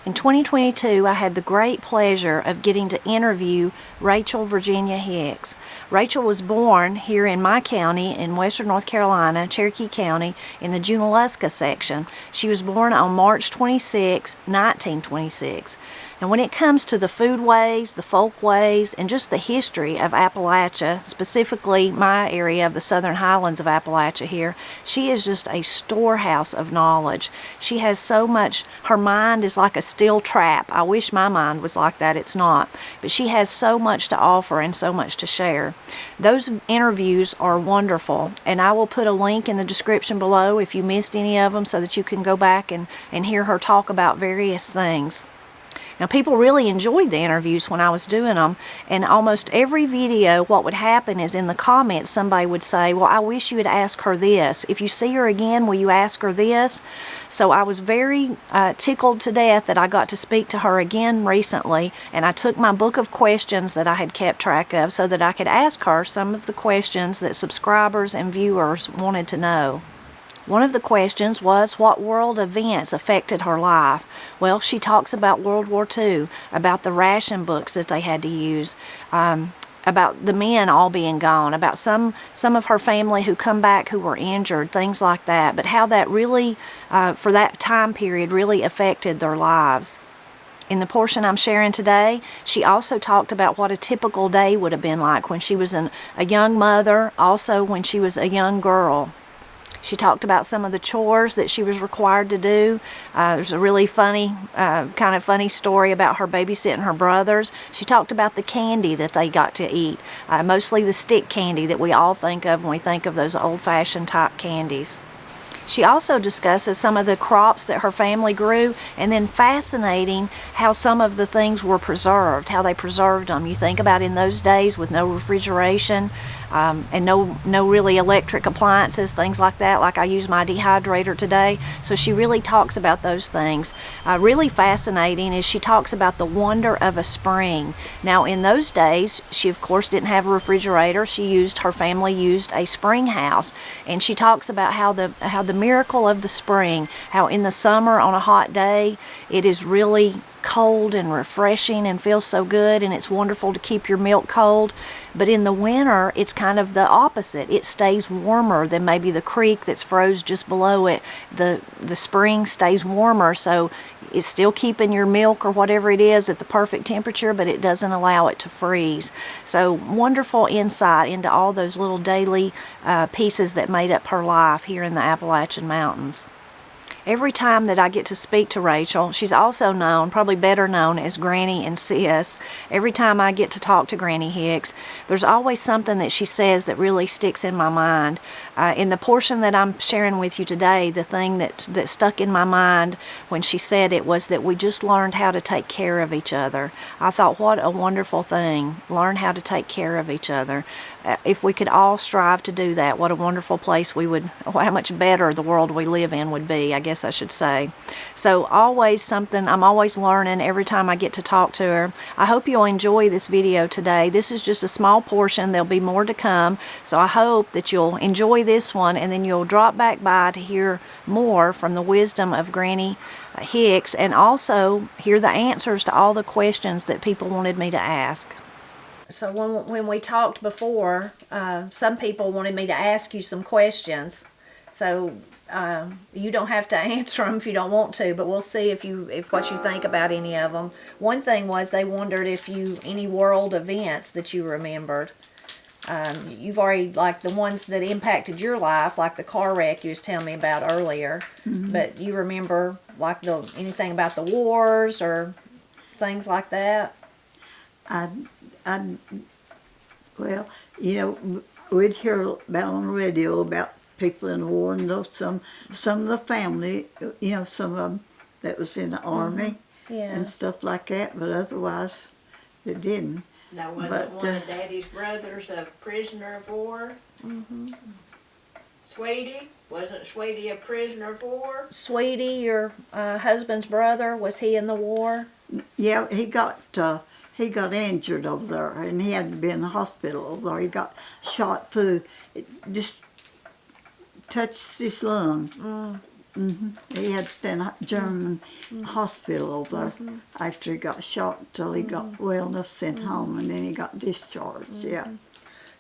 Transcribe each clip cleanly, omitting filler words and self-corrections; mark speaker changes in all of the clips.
Speaker 1: In 2022, I had the great pleasure of getting to interview Rachel Virginia Hicks. Rachel was born here in my county in western North Carolina, Cherokee County, in the Junaluska section. She was born on March 26, 1926. Now, when it comes to the foodways, the folkways, and just the history of Appalachia, specifically my area of the southern highlands of Appalachia here, she is just a storehouse of knowledge. She has so much, her mind is like a steel trap. I wish my mind was like that, it's not. But she has so much to offer and so much to share. Those interviews are wonderful, and I will put a link in the description below if you missed any of them so that you can go back and hear her talk about various things. Now, people really enjoyed the interviews when I was doing them, and almost every video, what would happen is in the comments, somebody would say, well, I wish you would ask her this. If you see her again, will you ask her this? So I was very tickled to death that I got to speak to her again recently, and I took my book of questions that I had kept track of so that I could ask her some of the questions that subscribers and viewers wanted to know. One of the questions was what world events affected her life. Well, she talks about World War II, about the ration books that they had to use, about the men all being gone, about some of her family who come back who were injured, things like that, but how that really, for that time period, really affected their lives. In the portion I'm sharing today, she also talked about what a typical day would have been like when she was a young mother, also when she was a young girl. She talked about some of the chores that she was required to do. There's a really funny, kind of funny story about her babysitting her brothers. She talked about the candy that they got to eat, mostly the stick candy that we all think of when we think of those old-fashioned type candies. She also discusses some of the crops that her family grew, and then fascinating how some of the things were preserved, how they preserved them. You think about in those days with no refrigeration and no really electric appliances, things like that, like I use my dehydrator today. So she really talks about those things. Really fascinating is she talks about the wonder of a spring. Now in those days, she of course didn't have a refrigerator. Her family used a spring house, and she talks about how the miracle of the spring, how in the summer on a hot day it is really cold and refreshing and feels so good, and it's wonderful to keep your milk cold. But in the winter it's kind of the opposite. It stays warmer than maybe the creek that's froze just below it. The spring stays warmer, so it's still keeping your milk or whatever it is at the perfect temperature, but it doesn't allow it to freeze. So wonderful insight into all those little daily pieces that made up her life here in the Appalachian Mountains. Every time that I get to speak to Rachel, she's also known, probably better known as Granny and Sis. Every time I get to talk to Granny Hicks, there's always something that she says that really sticks in my mind. In the portion that I'm sharing with you today, the thing that stuck in my mind when she said it was that we just learned how to take care of each other. I thought, what a wonderful thing, learn how to take care of each other. If we could all strive to do that, what a wonderful place how much better the world we live in would be, I guess I should say. So always something, I'm always learning every time I get to talk to her. I hope you'll enjoy this video today. This is just a small portion. There'll be more to come. So I hope that you'll enjoy this one, and then you'll drop back by to hear more from the wisdom of Granny Hicks, and also hear the answers to all the questions that people wanted me to ask. So when we talked before, some people wanted me to ask you some questions. So you don't have to answer them if you don't want to, but we'll see if what you think about any of them. One thing was they wondered if any world events that you remembered. You've already, like the ones that impacted your life, like the car wreck you was telling me about earlier. Mm-hmm. But you remember like anything about the wars or things like that?
Speaker 2: Well, we'd hear about on the radio about people in the war, and some of the family, some of them that was in the army, and stuff like that, but otherwise it didn't.
Speaker 3: Now, wasn't one of Daddy's brothers a prisoner of war?
Speaker 1: Mm-hmm.
Speaker 3: Sweetie? Wasn't Sweetie a prisoner of war?
Speaker 1: Sweetie, your husband's brother, was he in the war?
Speaker 2: Yeah, he got injured over there, and he had to be in the hospital over there. He got shot through, it just touched his lung. He had to stay in a German hospital over there after he got shot till he got well enough sent home, and then he got discharged. Yeah,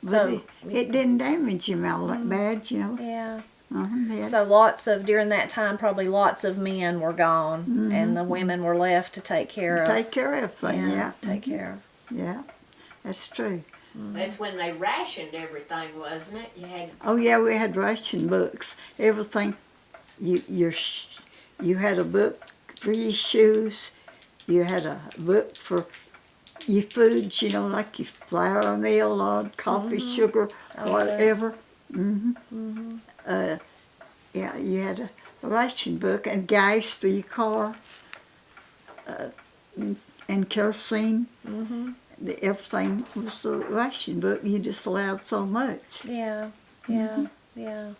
Speaker 2: but
Speaker 1: So-
Speaker 2: it didn't damage him all that bad, you know.
Speaker 1: Yeah.
Speaker 2: Yeah.
Speaker 1: So during that time, probably lots of men were gone, and the women were left to take care of.
Speaker 2: Take care of everything. Yeah,
Speaker 1: Take care of.
Speaker 2: yeah, that's true.
Speaker 3: That's when they rationed everything, wasn't it? You had
Speaker 2: Oh yeah, we had ration books. Everything. You had a book for your shoes. You had a book for your foods. You know, like your flour meal, or coffee, sugar, whatever. Yeah, you had a ration book and gas for your car, and kerosene. Everything was a ration book. You just allowed so much.
Speaker 1: Yeah. Yeah.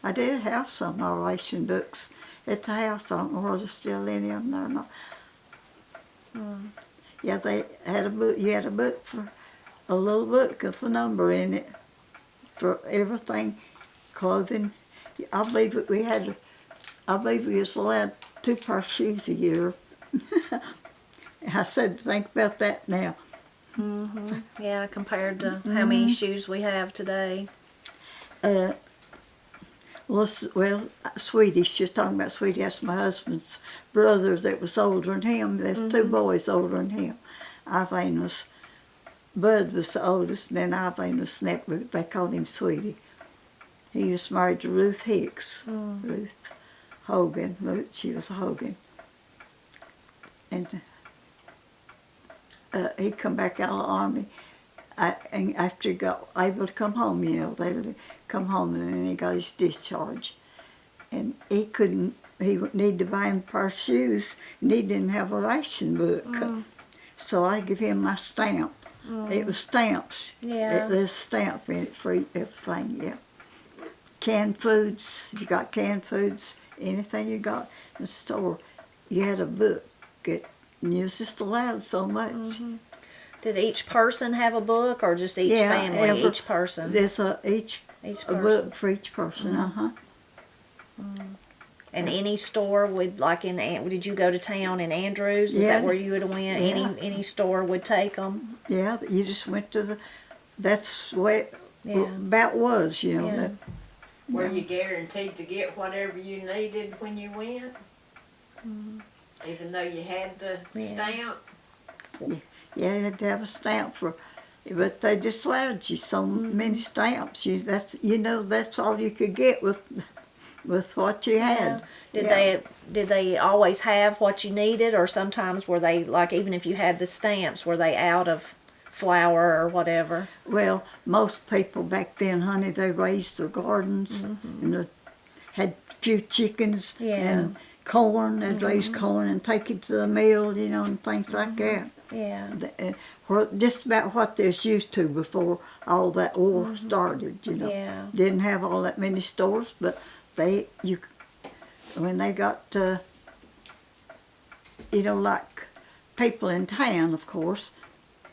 Speaker 2: I did have some ration books at the house. I don't know whether there's still any of them there or not. Yeah, they had a book. You had a book for a little book with the number in it for everything, clothing. I believe that I believe we was allowed 2 pair of shoes a year. I said, think about that now.
Speaker 1: Yeah, compared to how many shoes we have today.
Speaker 2: Well, Sweetie, she's talking about Sweetie. That's my husband's brother that was older than him. There's 2 boys older than him. Bud was the oldest, and then Irvine was next, but they called him Sweetie. He was married to Ruth Hicks, Ruth Hogan. She was a Hogan. And he come back out of the Army. And after he got able to come home, you know, they let him come home, and then he got his discharge. And he needed to buy him a pair of shoes, and he didn't have a ration book. So I give him my stamp. It was stamps.
Speaker 1: Yeah.
Speaker 2: There's a stamp in it for everything, yeah. Canned foods, you got canned foods, anything you got in the store, you had a book. And you was just allowed so much.
Speaker 1: Did each person have a book, or just each family, each person?
Speaker 2: There's each
Speaker 1: person.
Speaker 2: book for each person,
Speaker 1: And any store would, like did you go to town in Andrews? Is
Speaker 2: Yeah.
Speaker 1: that where you would have went?
Speaker 2: Yeah.
Speaker 1: Any store would take them?
Speaker 2: Yeah, you just went to that's the way it
Speaker 1: Yeah.
Speaker 2: about was, you know.
Speaker 1: Yeah.
Speaker 3: were you guaranteed to get whatever you needed when you went? Even though you had the stamp?
Speaker 2: Yeah, you had to have a stamp but they just allowed you so many stamps. That's all you could get with what you had.
Speaker 1: Did they always have what you needed, or sometimes were they, like, even if you had the stamps, were they out of flour or whatever?
Speaker 2: Well, most people back then, honey, they raised their gardens and had a few chickens and corn. They'd raise corn and take it to the mill, you know, and things like that.
Speaker 1: Yeah.
Speaker 2: Just about what they was used to before all that war started, you know.
Speaker 1: Yeah.
Speaker 2: Didn't have all that many stores, but when they got, like people in town, of course,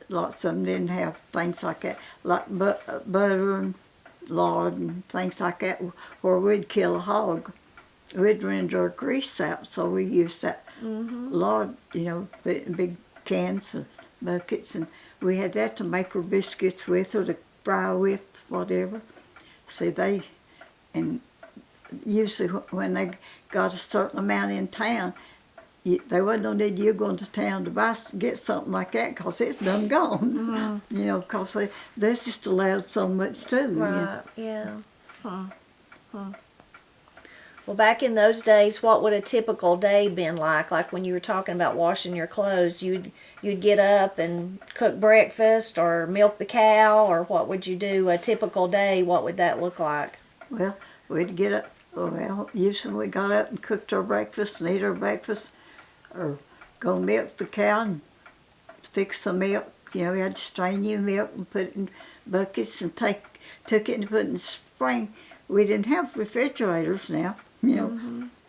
Speaker 2: lots of them didn't have things like that, like butter and lard and things like that, where we'd kill a hog. We'd render our grease out, so we used that lard, put it in big cans and buckets, and we had that to make our biscuits with, or to fry with, whatever. See, usually when they got a certain amount in town, they wasn't no need you going to town to get something like that, because it's done gone. Because they're just allowed so much too.
Speaker 1: Right, yeah. Well, back in those days, what would a typical day been like? Like when you were talking about washing your clothes, you'd get up and cook breakfast or milk the cow, or what would you do? A typical day, what would that look like?
Speaker 2: Well, we'd get up. Well, usually we got up and cooked our breakfast and ate our breakfast, or go milk the cow and fix some milk. We had to strain new milk and put it in buckets and took it and put it in the spring. We didn't have refrigerators now.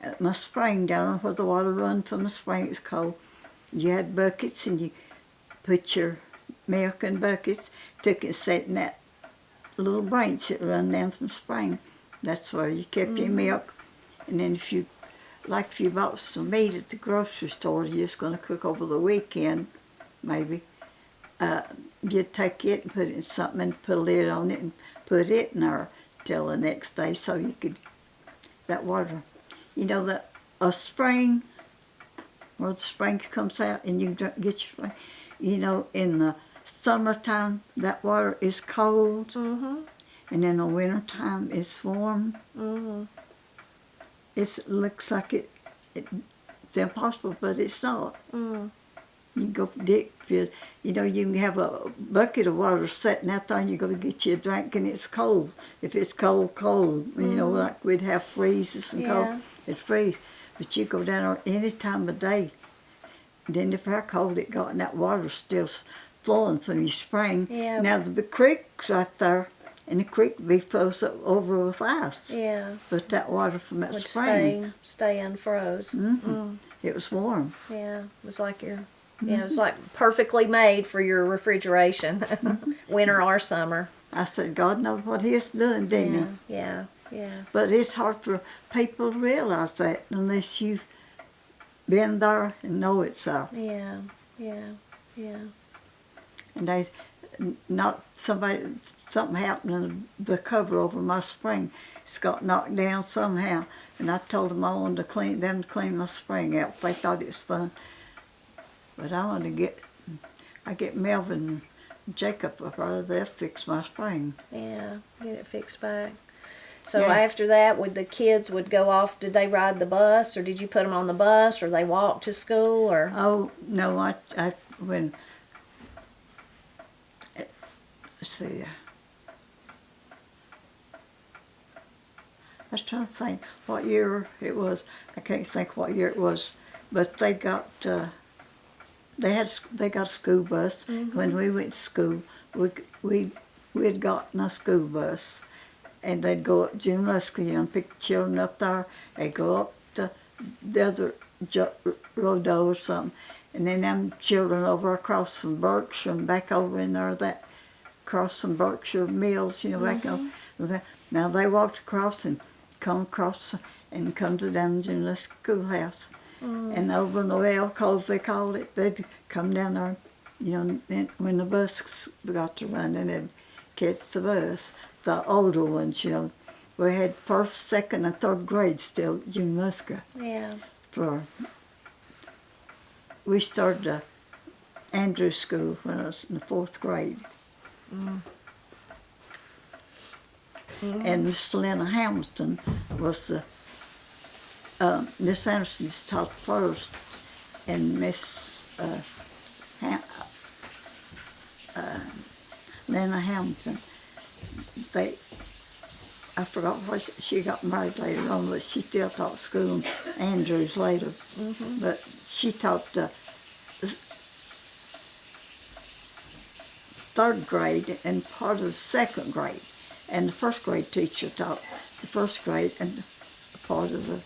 Speaker 2: At my spring down where the water run from the spring, it's cold. You had buckets and you put your milk in buckets, took it, set in that little branch that run down from the spring. That's where you kept your milk. And then if you bought some meat at the grocery store, you're just going to cook over the weekend, maybe. You'd take it and put it in something and put a lid on it and put it in there till the next day so you could, that water. You know that a spring, where the spring comes out and you get your spring, you know, in the summertime that water is cold,
Speaker 1: Mm-hmm.
Speaker 2: and in the wintertime it's warm.
Speaker 1: Mm-hmm.
Speaker 2: It looks like it's impossible, but it's not.
Speaker 1: Mm-hmm.
Speaker 2: You go dig, you know, you can have a bucket of water sitting out there and you go to get you a drink and it's cold. If it's cold, you know, like we'd have freezes and cold, it'd freeze. But you go down there any time of day, and then if how cold it got and that water's still flowing from your spring.
Speaker 1: Yeah.
Speaker 2: Now the creek's right there, and the creek would be froze up over with ice.
Speaker 1: Yeah.
Speaker 2: But that water from that
Speaker 1: Would
Speaker 2: spring,
Speaker 1: stay unfroze.
Speaker 2: it was warm.
Speaker 1: Yeah. It was like it was like perfectly made for your refrigeration, winter or summer.
Speaker 2: I said, God knows what He's doing, didn't He?
Speaker 1: Yeah.
Speaker 2: But it's hard for people to realize that unless you've been there and know it's so.
Speaker 1: Yeah.
Speaker 2: And they, not something happened and the cover over my spring, it's got knocked down somehow. And I told them I wanted them to clean my spring out. They thought it was fun. But I get Melvin and Jacob up there, they'll fix my spring.
Speaker 1: Yeah. Get it fixed back. So
Speaker 2: Yeah.
Speaker 1: after that, the kids would go off. Did they ride the bus, or did you put them on the bus, or they walked to school, or?
Speaker 2: Oh, no, when, let's see, I was trying to think what year it was. I can't think what year it was, but they got, they got a school bus. When we went to school, we had gotten a school bus, and they'd go up Junaluska, you know, and pick the children up there. They'd go up to the other Rodo or something, and then them children over across from Berkshire and back over in there, that across from Berkshire Mills, you know, back over. Now they walked across and come across and come to down the Junaluska schoolhouse. And over in the well cove, they called it, they'd come down there, you know, and when the bus got to running, they'd catch the bus. The older ones, you know, we had first, second, and third grade still at Junaluska.
Speaker 1: Yeah.
Speaker 2: We started Andrews School when I was in the 4th grade. And Miss Lena Hamilton was the Miss Anderson's taught first, and Miss Lena Hamilton, I forgot what she got married later on, but she still taught school in Andrews later. But she taught 3rd grade and part of the 2nd grade, and the 1st grade teacher taught the 1st grade and part of the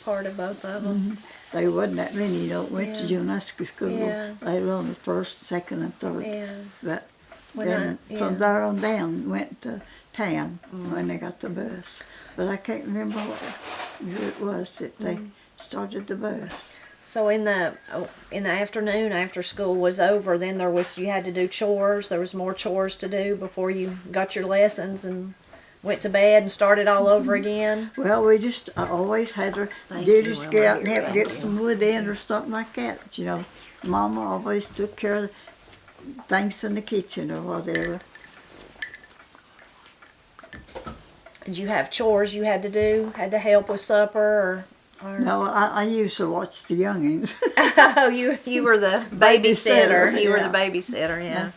Speaker 1: Part of both of them.
Speaker 2: They wasn't that many, you know, went to
Speaker 1: Yeah.
Speaker 2: Junaluska school.
Speaker 1: Yeah.
Speaker 2: They were on the 1st, 2nd, and 3rd.
Speaker 1: Yeah.
Speaker 2: But
Speaker 1: When
Speaker 2: then from
Speaker 1: yeah.
Speaker 2: there on down, went to town when they got the bus. But I can't remember what year it was that they started the bus.
Speaker 1: So in the afternoon after school was over, then you had to do chores. There was more chores to do before you got your lessons and went to bed and started all over again.
Speaker 2: Well, I always had her
Speaker 1: Thank
Speaker 2: duties
Speaker 1: you,
Speaker 2: go out and
Speaker 1: Wilma.
Speaker 2: help get some wood in or something like that. You know, Mama always took care of things in the kitchen or whatever.
Speaker 1: Did you have chores you had to do? Had to help with supper or?
Speaker 2: No, I used to watch the youngins.
Speaker 1: Oh, you were the babysitter.
Speaker 2: Babysitter,
Speaker 1: You were
Speaker 2: yeah.
Speaker 1: the babysitter, yeah.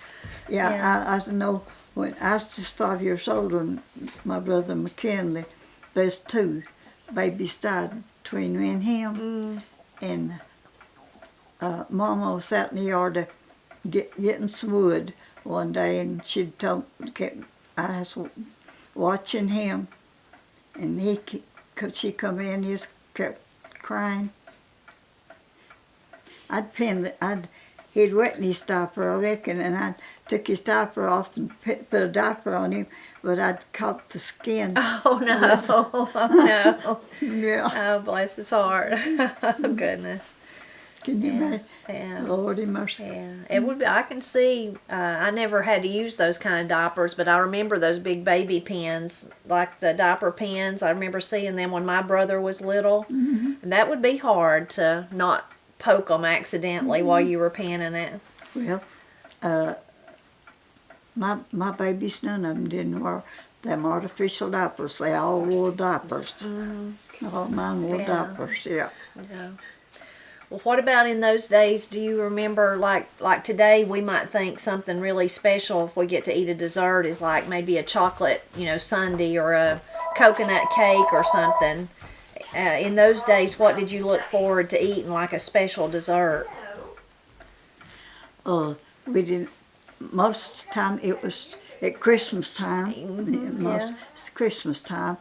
Speaker 2: Yeah, I know when I was just 5 years older, and my brother McKinley, there's 2 babies died between me and him. And Mama was out in the yard getting some wood one day, and I was watching him, and she come in, he just kept crying. I'd he'd wet his diaper, I reckon, and I took his diaper off and put a diaper on him, but I'd caught the skin.
Speaker 1: Oh no! Oh no!
Speaker 2: Yeah.
Speaker 1: Oh, bless his heart. Oh, goodness.
Speaker 2: Can you imagine?
Speaker 1: Yeah.
Speaker 2: Lordy mercy.
Speaker 1: Yeah, it would be. I can see. I never had to use those kind of diapers, but I remember those big baby pins, like the diaper pins. I remember seeing them when my brother was little, and that would be hard to not poke them accidentally while you were panning it.
Speaker 2: Well, my babies, none of them didn't wear them artificial diapers. They all wore diapers. All mine wore diapers, yeah.
Speaker 1: Yeah. Well, what about in those days? Do you remember, like today, we might think something really special if we get to eat a dessert is like maybe a chocolate, sundae or a coconut cake or something. In those days, what did you look forward to eating like a special dessert?
Speaker 2: We didn't. Most of the time it was at Christmas time. It's Christmas time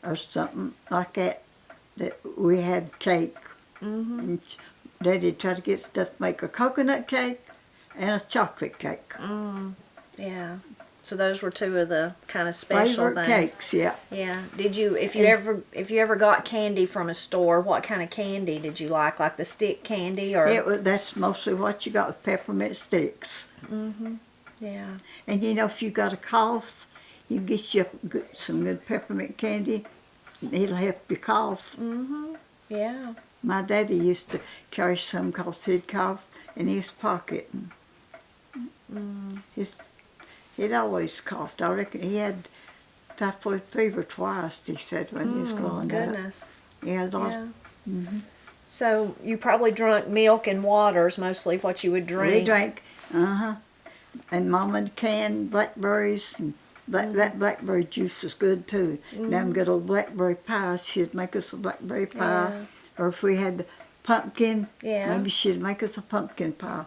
Speaker 2: or something like that. That we had cake. Daddy'd try to get stuff to make a coconut cake and a chocolate cake.
Speaker 1: Yeah. So those were two of the kind of special
Speaker 2: Favorite
Speaker 1: things.
Speaker 2: cakes, yeah.
Speaker 1: Yeah. Did you, if you ever got candy from a store, what kind of candy did you like? Like the stick candy or?
Speaker 2: That's mostly what you got with peppermint sticks.
Speaker 1: Yeah.
Speaker 2: And if you got a cough, you get you some good peppermint candy. It'll help your cough.
Speaker 1: Yeah.
Speaker 2: My daddy used to carry some called he'd cough in his pocket. He'd always coughed. I reckon he had typhoid fever twice, he said, when he was growing
Speaker 1: Goodness.
Speaker 2: up. Yeah,
Speaker 1: So you probably drank milk and water's mostly what you would drink.
Speaker 2: we drank, and Mama canned blackberries, and that blackberry juice was good too. Them good old blackberry pies, she'd make us a blackberry pie.
Speaker 1: Yeah.
Speaker 2: Or if we had pumpkin,
Speaker 1: Yeah.
Speaker 2: maybe she'd make us a pumpkin pie.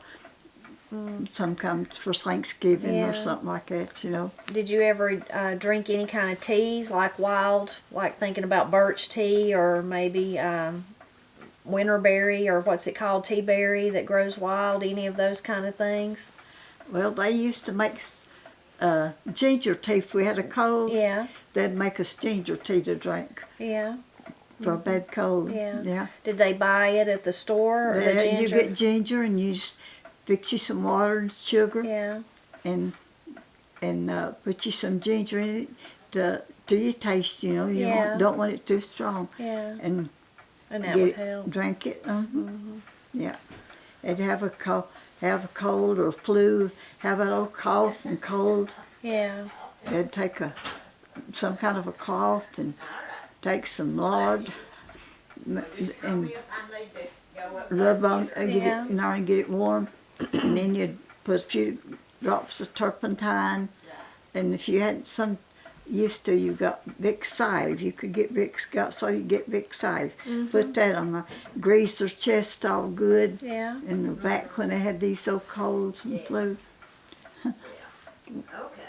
Speaker 2: Sometimes for Thanksgiving or something like that,
Speaker 1: Did you ever drink any kind of teas, like thinking about birch tea or maybe winterberry or what's it called, tea berry that grows wild, any of those kind of things?
Speaker 2: Well, they used to make ginger tea if we had a cold.
Speaker 1: Yeah.
Speaker 2: They'd make us ginger tea to drink
Speaker 1: Yeah.
Speaker 2: for a bad cold.
Speaker 1: Yeah. Did they buy it at the store or the ginger?
Speaker 2: You get ginger and you just fix you some water and sugar.
Speaker 1: Yeah.
Speaker 2: And put you some ginger in it to your taste. You don't want it too strong.
Speaker 1: Yeah.
Speaker 2: And
Speaker 1: that would help.
Speaker 2: Drink it. Yeah. And have a cold or a flu, have a little cough and cold.
Speaker 1: Yeah.
Speaker 2: They'd take some kind of a cloth and take some lard and rub on, get it warm, and then you'd put a few drops of turpentine, and if you had some used to, you got Vicks Sive. You could get Vicks Sive. Put that on grease their chest all good.
Speaker 1: Yeah.
Speaker 2: And back when they had these so colds and flu.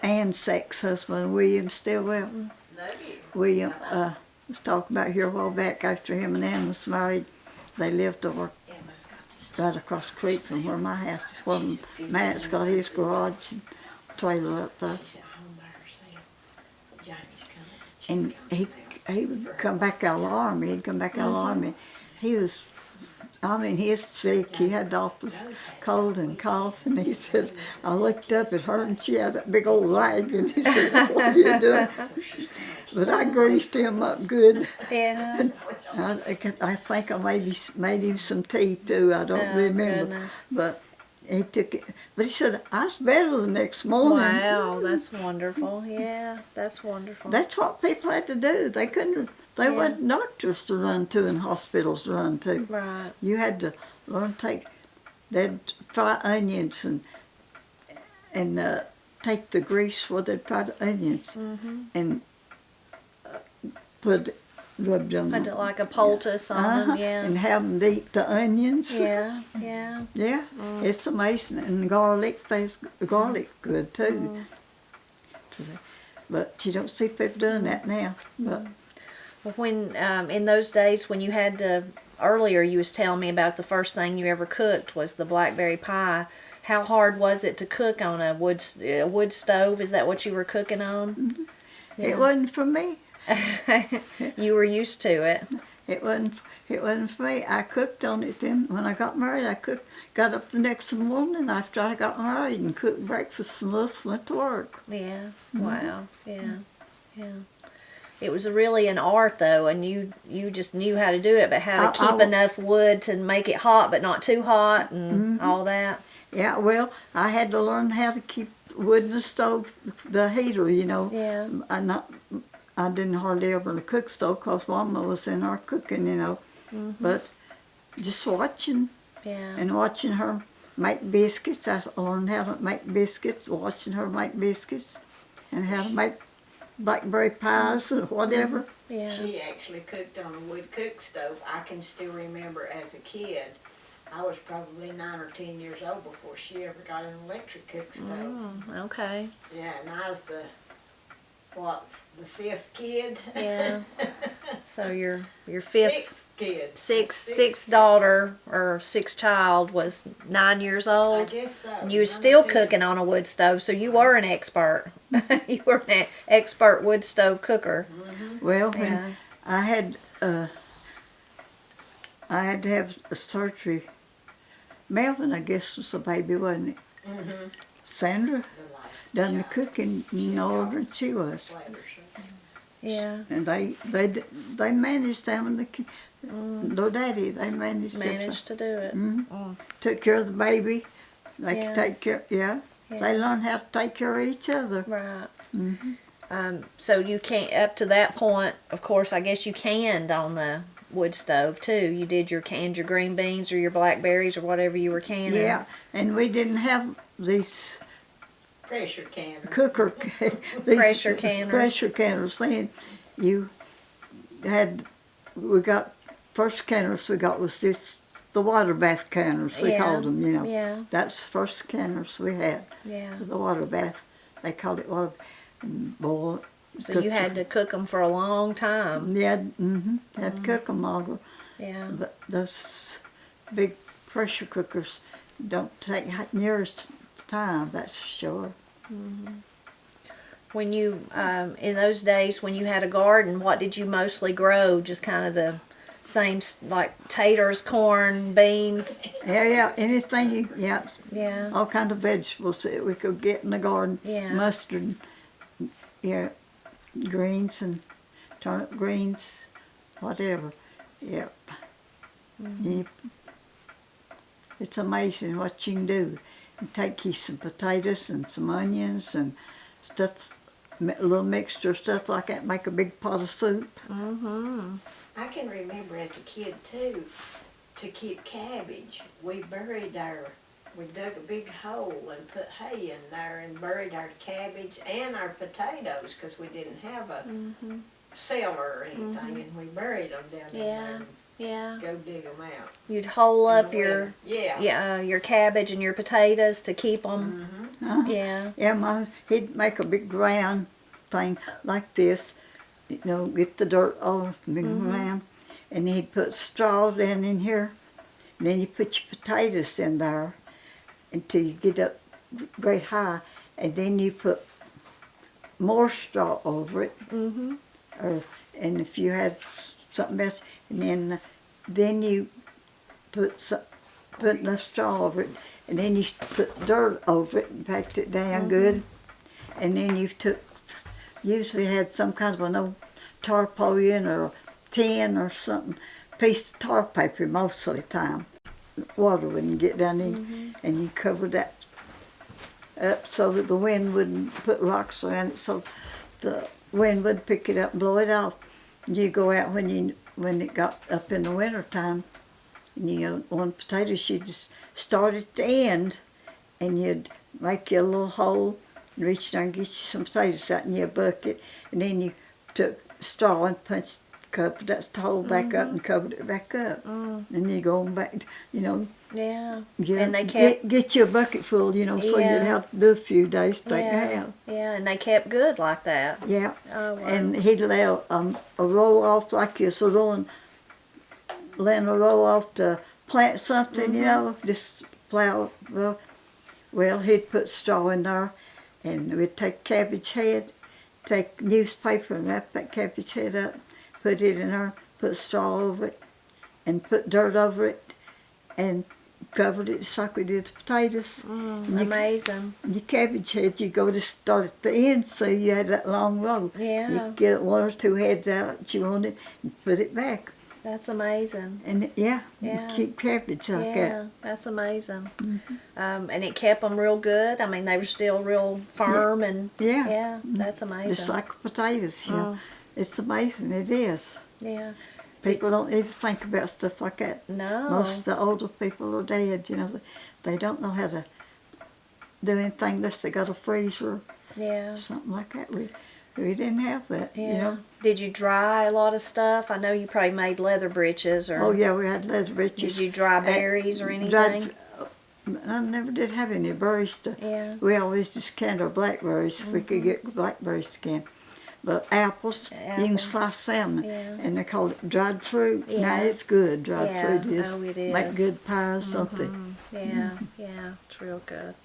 Speaker 2: Ann's ex-husband, William Stillwell. William was talking about here a while back after him and Ann was married. They lived over right across the creek from where my house is. Where Matt's got his garage and trailer up there. And he would come back out of the army. He'd come back out of the army. He was sick. He had the awful cold and cough. And he said, I looked up at her and she had that big old leg. And he said, what are you doing? But I greased him up good.
Speaker 1: Yeah.
Speaker 2: I think I maybe made him some tea too. I don't remember.
Speaker 1: Goodness.
Speaker 2: But he took it. But he said, I was better the next morning.
Speaker 1: Wow, that's wonderful. Yeah, that's wonderful.
Speaker 2: That's what people had to do. They couldn't. They wasn't doctors to run to and hospitals to run to.
Speaker 1: Right.
Speaker 2: You had to learn to they'd fry onions and take the grease where they'd fry the onions and rub them.
Speaker 1: Put it like a poultice on them, yeah.
Speaker 2: And have them eat the onions.
Speaker 1: Yeah, yeah.
Speaker 2: Yeah, it's amazing. And garlic tastes good too. But you don't see people doing that now. But
Speaker 1: Well, when in those days when you had to earlier you was telling me about the first thing you ever cooked was the blackberry pie. How hard was it to cook on a wood stove? Is that what you were cooking on?
Speaker 2: It wasn't for me.
Speaker 1: You were used to it.
Speaker 2: It wasn't for me. I cooked on it then. When I got married, got up the next morning after I got married and cooked breakfast and Louis went to work.
Speaker 1: Yeah. Wow. Yeah. Yeah. It was really an art though, and you just knew how to do it, but how to keep enough wood to make it hot but not too hot and all that.
Speaker 2: Yeah, well, I had to learn how to keep wood in the stove, the heater, you know.
Speaker 1: Yeah.
Speaker 2: I didn't hardly ever cook stove because Mama was in our cooking, you know. But just watching and watching her make biscuits. I learned how to make biscuits, watching her make biscuits and how to make blackberry pies or whatever.
Speaker 1: Yeah.
Speaker 3: She actually cooked on a wood cook stove. I can still remember as a kid, I was probably 9 or 10 years old before she ever got an electric cook stove.
Speaker 1: Okay.
Speaker 3: Yeah, and I was the fifth kid?
Speaker 1: Yeah. So your fifth,
Speaker 3: Sixth kid.
Speaker 1: sixth daughter or sixth child was 9 years
Speaker 3: I
Speaker 1: old.
Speaker 3: guess so.
Speaker 1: And you were still cooking on a wood stove, so you were an expert. You were an expert wood stove cooker.
Speaker 2: Well, when
Speaker 1: Yeah.
Speaker 2: I had to have a surgery. Melvin, I guess, was a baby, wasn't it? Sandra done the cooking more than she was,
Speaker 1: Yeah.
Speaker 2: and they managed having the no daddy. They managed
Speaker 1: Managed to do it.
Speaker 2: took care of the baby. They
Speaker 1: Yeah.
Speaker 2: could take care. Yeah. They learned how to take care of each other.
Speaker 1: Right. So you can't, up to that point, of course, I guess you canned on the wood stove too. You did your canned your green beans or your blackberries or whatever you were canning.
Speaker 2: Yeah, and we didn't have these
Speaker 3: Pressure canner.
Speaker 2: these
Speaker 1: Pressure canners.
Speaker 2: Pressure canners. Then we got first canners we got was the water bath canners we called them. You know.
Speaker 1: Yeah.
Speaker 2: That's the first canners we had.
Speaker 1: Yeah.
Speaker 2: Was the water bath. They called it water. And boil.
Speaker 1: So you had to cook them for a long time.
Speaker 2: Yeah. Had to cook them all.
Speaker 1: Yeah.
Speaker 2: But those big pressure cookers don't take near as time, that's for sure.
Speaker 1: When you, in those days when you had a garden, what did you mostly grow? Just kind of the same, like taters, corn, beans?
Speaker 2: Yeah, anything
Speaker 1: Yeah.
Speaker 2: all kind of vegetables that we could get in the garden.
Speaker 1: Yeah.
Speaker 2: Mustard, greens and turnip greens, whatever. Yep. It's amazing what you can do. You take you some potatoes and some onions and stuff, a little mixture of stuff like that, make a big pot of soup.
Speaker 3: I can remember as a kid too, to keep cabbage, we dug a big hole and put hay in there and buried our cabbage and our potatoes because we didn't have a cellar or anything, and we buried them down in there
Speaker 1: Yeah.
Speaker 3: and go dig them out.
Speaker 1: You'd hole up
Speaker 3: In the
Speaker 1: your
Speaker 3: winter.
Speaker 1: your cabbage and your potatoes to keep them. Yeah.
Speaker 2: Yeah, he'd make a big round thing like this, get the dirt all big round, and he'd put straw down in here, and then you put your potatoes in there until you get up great high, and then you put more straw over it, and if you had something else, and then you put enough straw over it, and then you put dirt over it and packed it down good, and then you usually had some kind of an old tarpaulin or tin or something, piece of tar paper most of the time. Water wouldn't get down in, and you covered that up so that the wind wouldn't put rocks around it, so the wind would pick it up and blow it off. And you go out when it got up in the winter time, and on potatoes you just start at the end, and you'd make you a little hole, and reach down and get you some potatoes out in your bucket, and then you took straw and covered that hole back up and covered it back up, and you go on back,
Speaker 1: Yeah.
Speaker 2: Get,
Speaker 1: And they kept
Speaker 2: get you a bucket full, so you'd have to do a few days to take it out.
Speaker 1: Yeah, and they kept good like that.
Speaker 2: Yeah.
Speaker 1: Oh, wow.
Speaker 2: And he'd lay a roll off like this, a rolling laying a row off to plant something, you know, just plow. Well, he'd put straw in there, and we'd take cabbage head, take newspaper and wrap that cabbage head up, put it in there, put straw over it, and put dirt over it, and covered it just like we did the potatoes.
Speaker 1: Amazing.
Speaker 2: Your cabbage head, you go to start at the end, so you had that long row.
Speaker 1: Yeah.
Speaker 2: You get one or two heads out that you wanted, and put it back.
Speaker 1: That's amazing.
Speaker 2: And
Speaker 1: Yeah.
Speaker 2: you keep cabbage like that.
Speaker 1: Yeah, that's amazing. And it kept them real good. I mean, they were still real firm and
Speaker 2: Yeah.
Speaker 1: that's amazing.
Speaker 2: Just like potatoes, you know. It's amazing, it is.
Speaker 1: Yeah.
Speaker 2: People don't even think about stuff like that.
Speaker 1: No.
Speaker 2: Most of the older people are dead, you know. They don't know how to do anything unless they got a freezer
Speaker 1: Yeah.
Speaker 2: or something like that. We didn't have that,
Speaker 1: Yeah.
Speaker 2: you know.
Speaker 1: Did you dry a lot of stuff? I know you probably made leather breeches or.
Speaker 2: Oh, yeah, we had leather breeches.
Speaker 1: Did you dry berries or anything?
Speaker 2: I never did have any berries.
Speaker 1: Yeah.
Speaker 2: We always just canned our blackberries if we could get blackberries to can. But apples, you can
Speaker 1: Apples.
Speaker 2: slice them,
Speaker 1: Yeah.
Speaker 2: and they call it dried fruit.
Speaker 1: Yeah.
Speaker 2: Now it's good, dried
Speaker 1: Yeah.
Speaker 2: fruit is.
Speaker 1: Oh, it is.
Speaker 2: Make good pies, something.
Speaker 1: Yeah, yeah, it's real good.